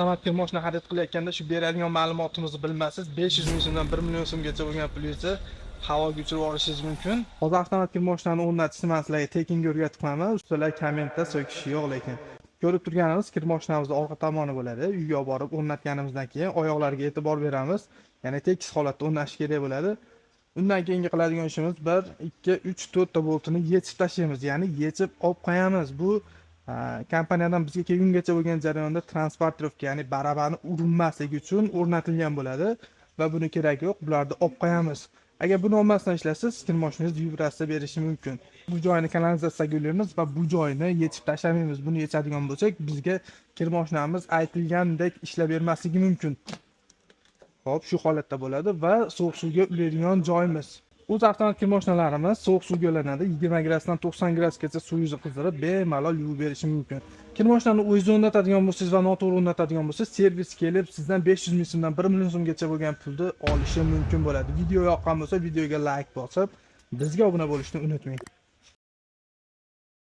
avtomatik kir moshina xarid qilayotganda shu beradigan ma'lumotimizni bilmasangiz 500 ming so'mdan 1 million so'mgacha bo'lgan pulingizni havoga uchirib olishingiz mumkin. Hozir avtomatik kir moshinani o'rnatishni men sizlarga tekinga o'rgatib qo'yaman. Ustolar kommentda so'kishi yo'q lekin. Ko'rib turganimiz kir moshinamizning orqa tomoni bo'ladi. Uyga olib borib o'rnatganimizdan keyin oyoqlarga e'tibor beramiz. Ya'ni tekis holatda o'rnatish kerak bo'ladi. Undan keyingi qiladigan ishimiz 1, 2, 3, 4 ta boltini yechib tashlaymiz, ya'ni yechib olib qo'yamiz. Bu kompaniyadan bizga kelgungacha bo'lgan jarayonda transportirovka, ya'ni barabarni urinmasligi uchun o'rnatilgan bo'ladi va buni keragi yo'q. Bularni olib qo'yamiz. Agar buni olmasdan ishlasangiz, kir moshinangiz vibratsiya berishi mumkin. Bu joyini kanalizatsiyaga yo'laymiz va bu joyini yechib tashlamaymiz. Buni yechadigan bo'lsak, bizga kir moshinamiz aytilgandek ishlab bermasligi mumkin. Hop, shu holatda bo'ladi va sovuq suvga ulaydigan joyimiz. O'z avtomatik kir mashinalarimiz sovuq suvga ulanadi. 20 gradusdan 90 gradusgacha suv yuzi qizdirib, bemalol yuvib berishi mumkin. Kir mashinani o'zingiz o'rnatadigan bo'lsangiz va noto'g'ri o'rnatadigan bo'lsangiz, servis kelib sizdan 500 ming so'mdan 1 million so'mgacha bo'lgan pulni olishi mumkin bo'ladi. Video yoqqan bo'lsa, videoga like bosib, bizga obuna bo'lishni unutmang.